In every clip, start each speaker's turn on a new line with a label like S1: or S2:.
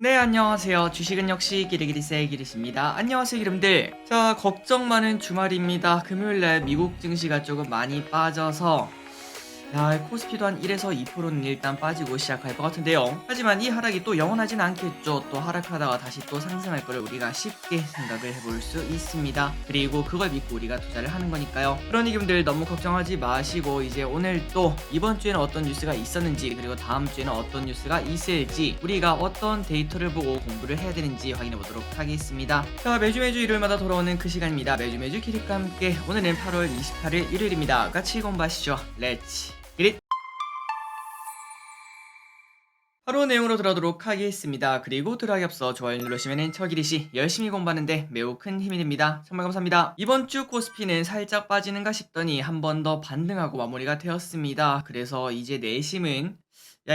S1: 네, 안녕하세요. 주식은 역시 기리기리세 기리십니다. 안녕하세요, 여러분들. 자, 걱정 많은 주말입니다. 금요일날 미국 증시가 조금 많이 빠져서 코스피도 한 1에서 2%는 일단 빠지고 시작할 것 같은데요. 하지만 이 하락이 또 영원하진 않겠죠. 또 하락하다가 다시 또 상승할 거를 우리가 쉽게 생각을 해볼 수 있습니다. 그리고 그걸 믿고 우리가 투자를 하는 거니까요. 그러니 여러분들 너무 걱정하지 마시고 이제 오늘 또 이번 주에는 어떤 뉴스가 있었는지, 그리고 다음 주에는 어떤 뉴스가 있을지, 우리가 어떤 데이터를 보고 공부를 해야 되는지 확인해 보도록 하겠습니다. 자, 매주 일요일마다 돌아오는 그 시간입니다. 매주 기릭과 함께 오늘은 8월 28일 일요일입니다. 같이 공부하시죠. 렛츠 기릿! 바로 내용으로 들어가도록 하겠습니다. 그리고 들어가기 앞서 좋아요 누르시면 저기리시 열심히 공부하는데 매우 큰 힘이 됩니다. 정말 감사합니다. 이번 주 코스피는 살짝 빠지는가 싶더니 한 번 더 반등하고 마무리가 되었습니다. 그래서 이제 내심은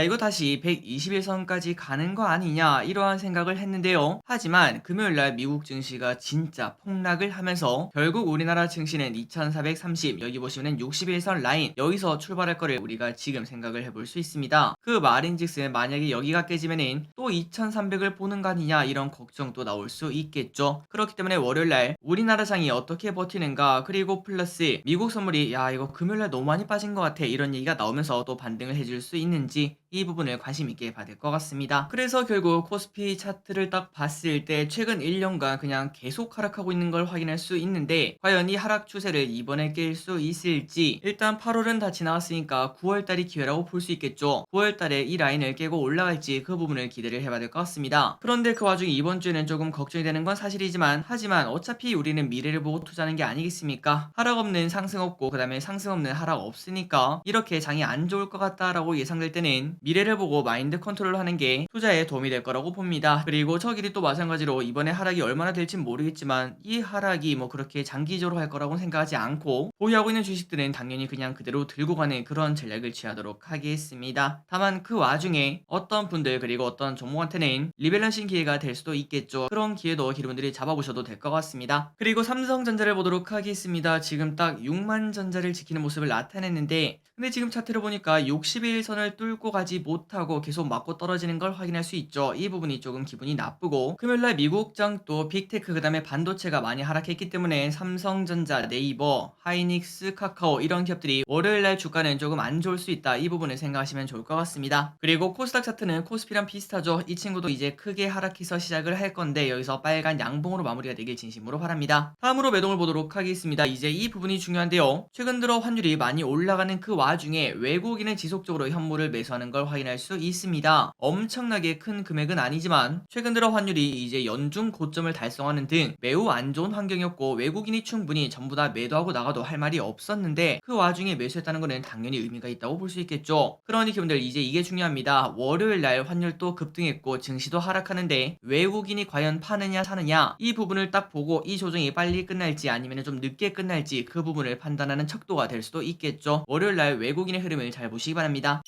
S1: 이거 다시 121선까지 가는 거 아니냐 이러한 생각을 했는데요. 하지만 금요일날 미국 증시가 진짜 폭락을 하면서 결국 우리나라 증시는 2430, 여기 보시면 61선 라인, 여기서 출발할 거를 우리가 지금 생각을 해볼 수 있습니다. 그 말인즉슨 만약에 여기가 깨지면은 또 2300을 보는 거 아니냐 이런 걱정도 나올 수 있겠죠. 그렇기 때문에 월요일날 우리나라 장이 어떻게 버티는가, 그리고 플러스 미국 선물이 이거 금요일날 너무 많이 빠진 것 같아 이런 얘기가 나오면서 또 반등을 해줄 수 있는지 이 부분을 관심 있게 봐야 될 것 같습니다. 그래서 결국 코스피 차트를 딱 봤을 때 최근 1년간 그냥 계속 하락하고 있는 걸 확인할 수 있는데, 과연 이 하락 추세를 이번에 깰 수 있을지. 일단 8월은 다 지나갔으니까 9월달이 기회라고 볼 수 있겠죠. 9월달에 이 라인을 깨고 올라갈지 그 부분을 기대를 해봐야 될 것 같습니다. 그런데 그 와중에 이번 주에는 조금 걱정이 되는 건 사실이지만, 하지만 어차피 우리는 미래를 보고 투자하는 게 아니겠습니까? 하락 없는 상승 없고 그 다음에 상승 없는 하락 없으니까 이렇게 장이 안 좋을 것 같다라고 예상될 때는 미래를 보고 마인드 컨트롤 하는 게 투자에 도움이 될 거라고 봅니다. 그리고 저 길이 또 마찬가지로 이번에 하락이 얼마나 될진 모르겠지만 이 하락이 뭐 그렇게 장기적으로 할 거라고 생각하지 않고, 보유하고 있는 주식들은 당연히 그냥 그대로 들고 가는 그런 전략을 취하도록 하겠습니다. 다만 그 와중에 어떤 분들 그리고 어떤 종목한테는 리밸런싱 기회가 될 수도 있겠죠. 그런 기회도 여러분들이 잡아보셔도 될 것 같습니다. 그리고 삼성전자를 보도록 하겠습니다. 지금 딱 6만 전자를 지키는 모습을 나타냈는데, 근데 지금 차트를 보니까 61선을 뚫고 가지 못하고 계속 맞고 떨어지는 걸 확인할 수 있죠. 이 부분이 조금 기분이 나쁘고, 금요일날 미국장 또 빅테크 그 다음에 반도체가 많이 하락했기 때문에 삼성전자, 네이버, 하이닉스, 카카오 이런 기업들이 월요일날 주가는 조금 안 좋을 수 있다. 이 부분을 생각하시면 좋을 것 같습니다. 그리고 코스닥 차트는 코스피랑 비슷하죠. 이 친구도 이제 크게 하락해서 시작을 할 건데 여기서 빨간 양봉으로 마무리가 되길 진심으로 바랍니다. 다음으로 매동을 보도록 하겠습니다. 이제 이 부분이 중요한데요. 최근 들어 환율이 많이 올라가는 그 와중에 외국인은 지속적으로 현물을 매수하는 걸 확인할 수 있습니다. 엄청나게 큰 금액은 아니지만 최근 들어 환율이 이제 연중 고점을 달성하는 등 매우 안 좋은 환경이었고, 외국인이 충분히 전부 다 매도하고 나가도 할 말이 없었는데 그 와중에 매수했다는 것은 당연히 의미가 있다고 볼 수 있겠죠. 그러니 여러분들 이제 이게 중요합니다. 월요일 날 환율도 급등했고 증시도 하락하는데 외국인이 과연 파느냐 사느냐, 이 부분을 딱 보고 이 조정이 빨리 끝날지 아니면 좀 늦게 끝날지 그 부분을 판단하는 척도가 될 수도 있겠죠. 월요일 날 외국인의 흐름을 잘 보시기 바랍니다.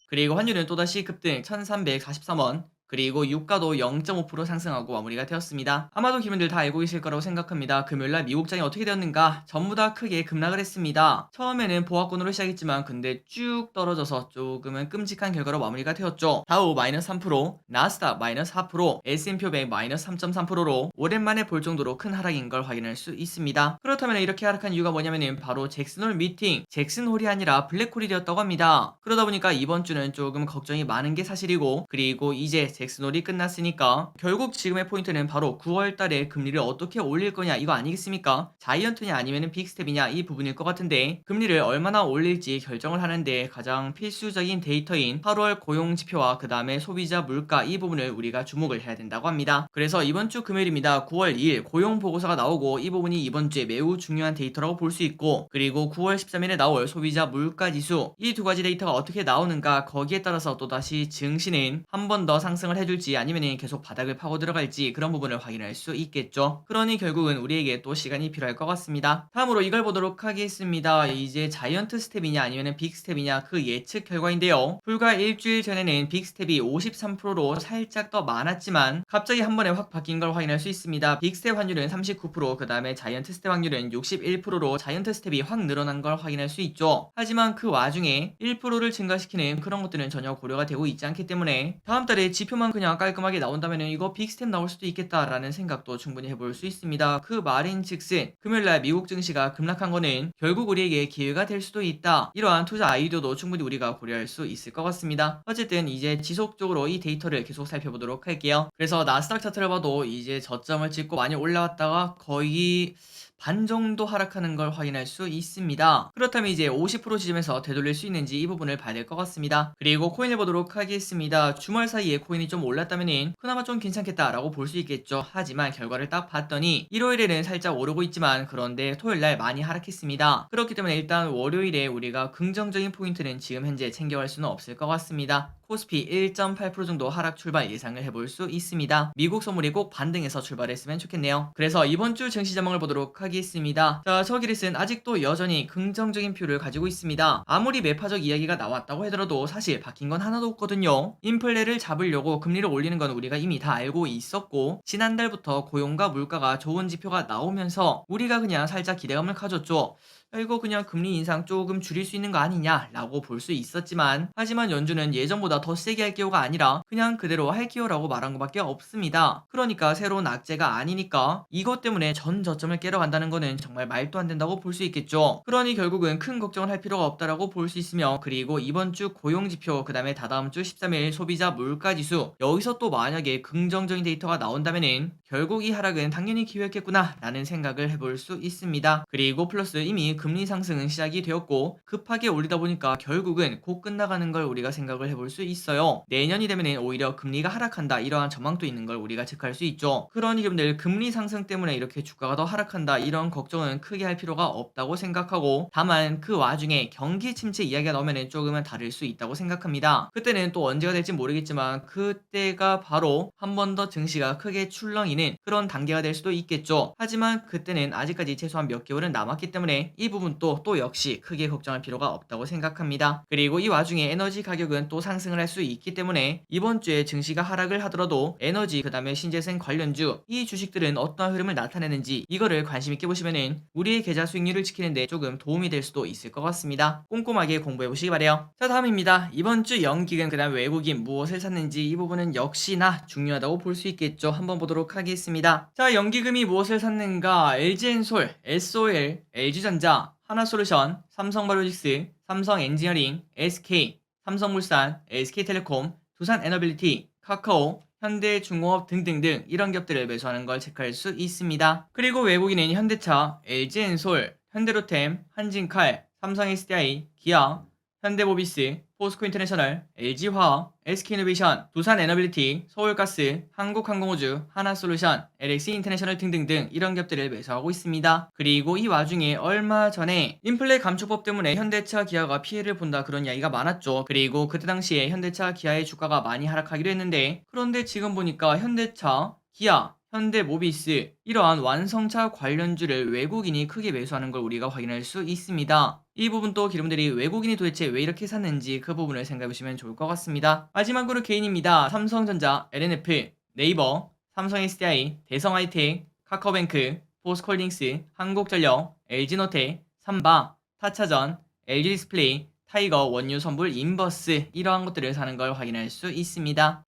S1: 그리고 환율은 또다시 급등 1343원, 그리고 유가도 0.5% 상승하고 마무리가 되었습니다. 아마도 기분들 다 알고 계실 거라고 생각합니다. 금요일날 미국장이 어떻게 되었는가? 전부 다 크게 급락을 했습니다. 처음에는 보합권으로 시작했지만 근데 쭉 떨어져서 조금은 끔찍한 결과로 마무리가 되었죠. 다우 마이너스 3%, 나스닥 마이너스 4%, S&P 500 마이너스 3.3%로 오랜만에 볼 정도로 큰 하락인 걸 확인할 수 있습니다. 그렇다면 이렇게 하락한 이유가 뭐냐면은 바로 잭슨홀 미팅, 잭슨홀이 아니라 블랙홀이 되었다고 합니다. 그러다 보니까 이번 주는 조금 걱정이 많은 게 사실이고, 그리고 이제 잭슨홀이 끝났으니까 결국 지금의 포인트는 바로 9월달에 금리를 어떻게 올릴 거냐 이거 아니겠습니까? 자이언트냐 아니면 빅스텝이냐 이 부분일 것 같은데, 금리를 얼마나 올릴지 결정을 하는데 가장 필수적인 데이터인 8월 고용지표와 그 다음에 소비자 물가 이 부분을 우리가 주목을 해야 된다고 합니다. 그래서 이번 주 금요일입니다. 9월 2일 고용보고서가 나오고 이 부분이 이번 주에 매우 중요한 데이터라고 볼 수 있고, 그리고 9월 13일에 나올 소비자 물가지수, 이 두 가지 데이터가 어떻게 나오는가 거기에 따라서 또다시 증시는 한 번 더 상승을 해줄지 아니면 계속 바닥을 파고 들어갈지 그런 부분을 확인할 수 있겠죠. 그러니 결국은 우리에게 또 시간이 필요할 것 같습니다. 다음으로 이걸 보도록 하겠습니다. 이제 자이언트 스텝이냐 아니면 빅스텝이냐 그 예측 결과인데요. 불과 일주일 전에는 빅스텝이 53%로 살짝 더 많았지만 갑자기 한 번에 확 바뀐 걸 확인할 수 있습니다. 빅스텝 확률은 39%, 그 다음에 자이언트 스텝 확률은 61%로 자이언트 스텝이 확 늘어난 걸 확인할 수 있죠. 하지만 그 와중에 1%를 증가시키는 그런 것들은 전혀 고려가 되고 있지 않기 때문에 다음 달에 지표 지표만 그냥 깔끔하게 나온다면은 이거 빅스텝 나올 수도 있겠다라는 생각도 충분히 해볼 수 있습니다. 그 말인즉슨 금요일날 미국 증시가 급락한 거는 결국 우리에게 기회가 될 수도 있다. 이러한 투자 아이디어도 충분히 우리가 고려할 수 있을 것 같습니다. 어쨌든 이제 지속적으로 이 데이터를 계속 살펴보도록 할게요. 그래서 나스닥 차트를 봐도 이제 저점을 찍고 많이 올라왔다가 거의 반 정도 하락하는 걸 확인할 수 있습니다. 그렇다면 이제 50% 지점에서 되돌릴 수 있는지 이 부분을 봐야 될 것 같습니다. 그리고 코인을 보도록 하겠습니다. 주말 사이에 코인이 좀 올랐다면 그나마 좀 괜찮겠다라고 볼 수 있겠죠. 하지만 결과를 딱 봤더니 일요일에는 살짝 오르고 있지만 그런데 토요일날 많이 하락했습니다. 그렇기 때문에 일단 월요일에 우리가 긍정적인 포인트는 지금 현재 챙겨갈 수는 없을 것 같습니다. 코스피 1.8% 정도 하락 출발 예상을 해볼 수 있습니다. 미국 선물이 꼭 반등해서 출발했으면 좋겠네요. 그래서 이번 주 증시 전망을 보도록 하겠습니다. 자, 저기릿은 아직도 여전히 긍정적인 뷰를 가지고 있습니다. 아무리 매파적 이야기가 나왔다고 하더라도 사실 바뀐 건 하나도 없거든요. 인플레를 잡으려고 금리를 올리는 건 우리가 이미 다 알고 있었고 지난달부터 고용과 물가가 좋은 지표가 나오면서 우리가 그냥 살짝 기대감을 가졌죠. 이거 그냥 금리 인상 조금 줄일 수 있는 거 아니냐라고 볼 수 있었지만 하지만 연준은 예전보다 더 세게 할 기호가 아니라 그냥 그대로 할 기호라고 말한 것밖에 없습니다. 그러니까 새로운 악재가 아니니까 이것 때문에 전 저점을 깨러 간다는 거는 정말 말도 안 된다고 볼 수 있겠죠. 그러니 결국은 큰 걱정을 할 필요가 없다라고 볼 수 있으며 그리고 이번 주 고용지표 그 다음에 다다음 주 13일 소비자 물가지수 여기서 또 만약에 긍정적인 데이터가 나온다면은 결국 이 하락은 당연히 기회였겠구나 라는 생각을 해볼 수 있습니다. 그리고 플러스 이미 금리 상승은 시작이 되었고 급하게 올리다 보니까 결국은 곧 끝나가는 걸 우리가 생각을 해볼 수 있어요. 내년이 되면 오히려 금리가 하락한다 이러한 전망도 있는 걸 우리가 체크할 수 있죠. 그러니 여러분들 금리 상승 때문에 이렇게 주가가 더 하락한다 이런 걱정은 크게 할 필요가 없다고 생각하고 다만 그 와중에 경기 침체 이야기가 나오면 조금은 다를 수 있다고 생각합니다. 그때는 또 언제가 될지 모르겠지만 그때가 바로 한 번 더 증시가 크게 출렁이는 그런 단계가 될 수도 있겠죠. 하지만 그때는 아직까지 최소한 몇 개월은 남았기 때문에 이 부분도 또 역시 크게 걱정할 필요가 없다고 생각합니다. 그리고 이 와중에 에너지 가격은 또 상승을 할 수 있기 때문에 이번 주에 증시가 하락을 하더라도 에너지 그 다음에 신재생 관련주 이 주식들은 어떠한 흐름을 나타내는지 이거를 관심 있게 보시면은 우리의 계좌 수익률을 지키는데 조금 도움이 될 수도 있을 것 같습니다. 꼼꼼하게 공부해 보시기 바래요. 자, 다음입니다. 이번 주 연기금 그 다음 외국인 무엇을 샀는지 이 부분은 역시나 중요하다고 볼 수 있겠죠. 한번 보도록 하겠습니다. 자, 연기금이 무엇을 샀는가? LG엔솔, SOL, LG전자, 하나솔루션, 삼성바이오로직스, 삼성엔지니어링, SK, 삼성물산, SK텔레콤, 두산에너빌리티, 카카오, 현대중공업 등등등 이런 기업들을 매수하는 걸 체크할 수 있습니다. 그리고 외국인은 현대차, LG엔솔, 현대로템, 한진칼, 삼성SDI, 기아, 현대모비스, 포스코인터내셔널, LG화학, SK이노베이션, 두산에너빌리티, 서울가스, 한국항공우주, 하나솔루션, LX인터내셔널 등등등 이런 기업들을 매수하고 있습니다. 그리고 이 와중에 얼마 전에 인플레 감축법 때문에 현대차, 기아가 피해를 본다 그런 이야기가 많았죠. 그리고 그때 당시에 현대차, 기아의 주가가 많이 하락하기로 했는데 그런데 지금 보니까 현대차, 기아, 현대모비스 이러한 완성차 관련주를 외국인이 크게 매수하는 걸 우리가 확인할 수 있습니다. 이 부분도 기름들이 외국인이 도대체 왜 이렇게 샀는지 그 부분을 생각해보시면 좋을 것 같습니다. 마지막으로 개인입니다. 삼성전자, LNF, 네이버, 삼성SDI, 대성하이텍, 카카오뱅크, 포스코홀딩스, 한국전력, LG노텍, 삼바, 타차전, LG디스플레이, 타이거, 원유선불, 인버스 이러한 것들을 사는 걸 확인할 수 있습니다.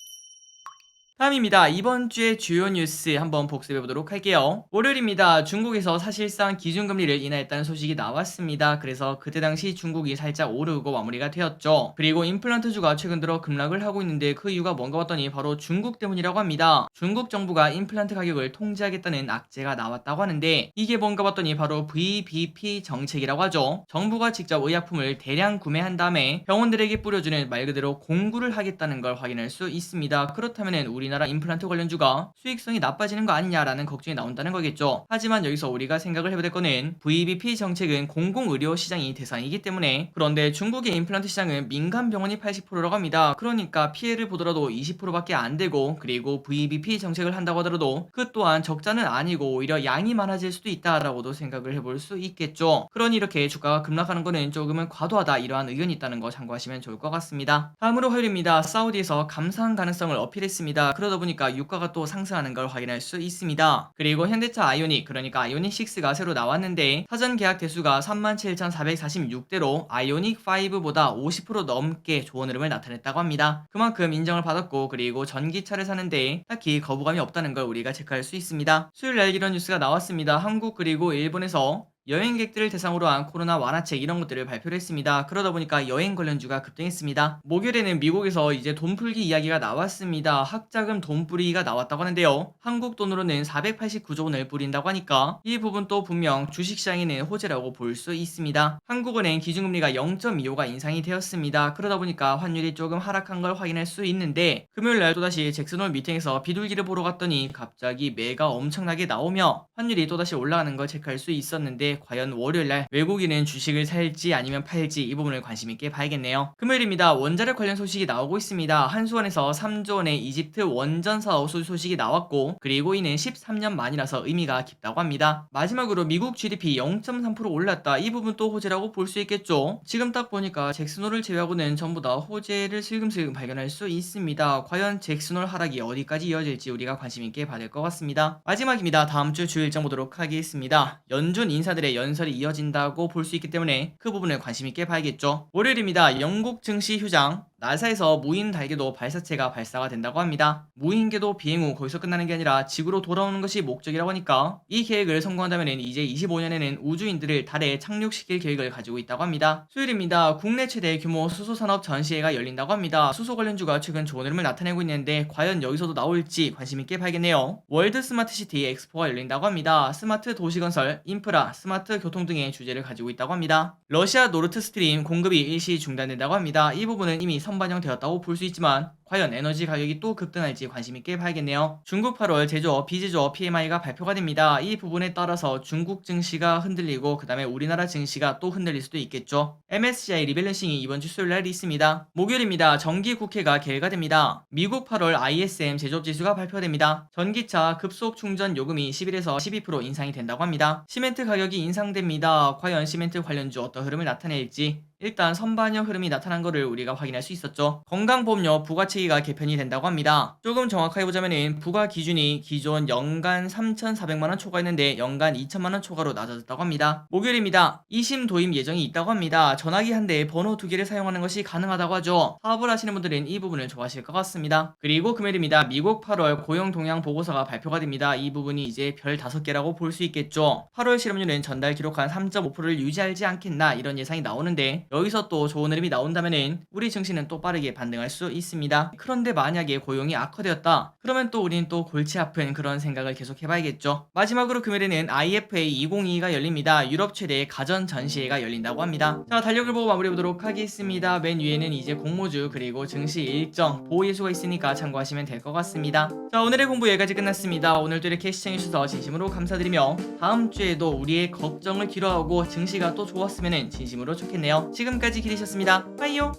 S1: 다음입니다. 이번 주의 주요 뉴스 한번 복습해 보도록 할게요. 월요일입니다. 중국에서 사실상 기준금리를 인하했다는 소식이 나왔습니다. 그래서 그때 당시 중국이 살짝 오르고 마무리가 되었죠. 그리고 임플란트주가 최근 들어 급락을 하고 있는데 그 이유가 뭔가 봤더니 바로 중국 때문이라고 합니다. 중국 정부가 임플란트 가격을 통제하겠다는 악재가 나왔다고 하는데 이게 뭔가 봤더니 바로 VBP 정책이라고 하죠. 정부가 직접 의약품을 대량 구매한 다음에 병원들에게 뿌려주는 말 그대로 공구를 하겠다는 걸 확인할 수 있습니다. 그렇다면 우리나라 임플란트 관련주가 수익성이 나빠지는 거 아니냐라는 걱정이 나온다는 거겠죠. 하지만 여기서 우리가 생각을 해볼 거는 VBP 정책은 공공의료 시장이 대상이기 때문에 그런데 중국의 임플란트 시장은 민간 병원이 80%라고 합니다. 그러니까 피해를 보더라도 20%밖에 안 되고 그리고 VBP 정책을 한다고 하더라도 그 또한 적자는 아니고 오히려 양이 많아질 수도 있다라고도 생각을 해볼 수 있겠죠. 그러니 이렇게 주가가 급락하는 거는 조금은 과도하다 이러한 의견이 있다는 거 참고하시면 좋을 것 같습니다. 다음으로 화요일입니다. 사우디에서 감산 가능성을 어필했습니다. 그러다 보니까 유가가 또 상승하는 걸 확인할 수 있습니다. 그리고 현대차 아이오닉, 그러니까 아이오닉 6가 새로 나왔는데 사전 계약 대수가 37,446대로 아이오닉 5보다 50% 넘게 좋은 흐름을 나타냈다고 합니다. 그만큼 인정을 받았고, 그리고 전기차를 사는데 딱히 거부감이 없다는 걸 우리가 체크할 수 있습니다. 수요일 날 이런 뉴스가 나왔습니다. 한국 그리고 일본에서 여행객들을 대상으로 한 코로나 완화책 이런 것들을 발표를 했습니다. 그러다 보니까 여행 관련주가 급등했습니다. 목요일에는 미국에서 이제 돈풀기 이야기가 나왔습니다. 학자금 돈뿌리기가 나왔다고 하는데요. 한국 돈으로는 489조 원을 뿌린다고 하니까 이 부분도 분명 주식시장에는 호재라고 볼 수 있습니다. 한국은행 기준금리가 0.25가 인상이 되었습니다. 그러다 보니까 환율이 조금 하락한 걸 확인할 수 있는데, 금요일날 또다시 잭슨홀 미팅에서 비둘기를 보러 갔더니 갑자기 매가 엄청나게 나오며 환율이 또다시 올라가는 걸 체크할 수 있었는데, 과연 월요일날 외국인은 주식을 살지 아니면 팔지 이 부분을 관심있게 봐야겠네요. 금요일입니다. 원자력 관련 소식이 나오고 있습니다. 한수원에서 3조 원의 이집트 원전 사업 소식이 나왔고, 그리고 이는 13년 만이라서 의미가 깊다고 합니다. 마지막으로 미국 GDP 0.3% 올랐다. 이 부분 또 호재라고 볼 수 있겠죠. 지금 딱 보니까 잭슨홀을 제외하고는 전부 다 호재를 슬금슬금 발견할 수 있습니다. 과연 잭슨홀 하락이 어디까지 이어질지 우리가 관심있게 봐야 될 것 같습니다. 마지막입니다. 다음 주 주일정 보도록 하겠습니다. 연준 인사들의 연설이 이어진다고 볼 수 있기 때문에 그 부분을 관심있게 봐야겠죠. 월요일입니다. 영국 증시 휴장, 나사에서 무인 달궤도 발사체가 발사가 된다고 합니다. 무인 궤도 비행 후 거기서 끝나는 게 아니라 지구로 돌아오는 것이 목적이라고 하니까 이 계획을 성공한다면 이제 25년에는 우주인들을 달에 착륙시킬 계획을 가지고 있다고 합니다. 수요일입니다. 국내 최대 규모 수소산업 전시회가 열린다고 합니다. 수소 관련주가 최근 좋은 흐름을 나타내고 있는데 과연 여기서도 나올지 관심있게 봐야겠네요. 월드 스마트 시티 엑스포가 열린다고 합니다. 스마트 도시 건설, 인프라, 스마트 교통 등의 주제를 가지고 있다고 합니다. 러시아 노르트 스트림 공급이 일시 중단된다고 합니다. 이 부분은 이미 선반영되었다고 볼 수 있지만 과연 에너지 가격이 또 급등할지 관심있게 봐야겠네요. 중국 8월 제조업, 비제조업 PMI가 발표가 됩니다. 이 부분에 따라서 중국 증시가 흔들리고 그 다음에 우리나라 증시가 또 흔들릴 수도 있겠죠. MSCI 리밸런싱이 이번 주 수요일날 있습니다. 목요일입니다. 정기국회가 개회가 됩니다. 미국 8월 ISM 제조업지수가 발표됩니다. 전기차 급속 충전 요금이 11에서 12% 인상이 된다고 합니다. 시멘트 가격이 인상됩니다. 과연 시멘트 관련주 어떤 흐름을 나타낼지 일단 선반영 흐름이 나타난 것을 우리가 확인할 수 있었죠. 건강보험료 부가체계가 개편이 된다고 합니다. 조금 정확하게 보자면은 부가 기준이 기존 연간 3,400만원 초과였는데 연간 2천만원 초과로 낮아졌다고 합니다. 목요일입니다. 2심 도입 예정이 있다고 합니다. 전화기 한 대에 번호 2개를 사용하는 것이 가능하다고 하죠. 사업을 하시는 분들은 이 부분을 좋아하실 것 같습니다. 그리고 금요일입니다. 미국 8월 고용 동향 보고서가 발표가 됩니다. 이 부분이 이제 별 5개라고 볼 수 있겠죠. 8월 실업률은 전달 기록한 3.5%를 유지하지 않겠나 이런 예상이 나오는데, 여기서 또 좋은 흐름이 나온다면은 우리 증시는 또 빠르게 반등할 수 있습니다. 그런데 만약에 고용이 악화되었다 그러면 또 우리는 또 골치 아픈 그런 생각을 계속 해봐야겠죠. 마지막으로 금요일에는 IFA 2022가 열립니다. 유럽 최대 가전 전시회가 열린다고 합니다. 자, 달력을 보고 마무리해보도록 하겠습니다. 맨 위에는 이제 공모주 그리고 증시 일정 보호 예수가 있으니까 참고하시면 될 것 같습니다. 자, 오늘의 공부 여기까지 끝났습니다. 오늘도 이렇게 시청해주셔서 진심으로 감사드리며 다음 주에도 우리의 걱정을 뒤로하고 증시가 또 좋았으면 진심으로 좋겠네요. 지금까지 기리셨습니다. 빠이요.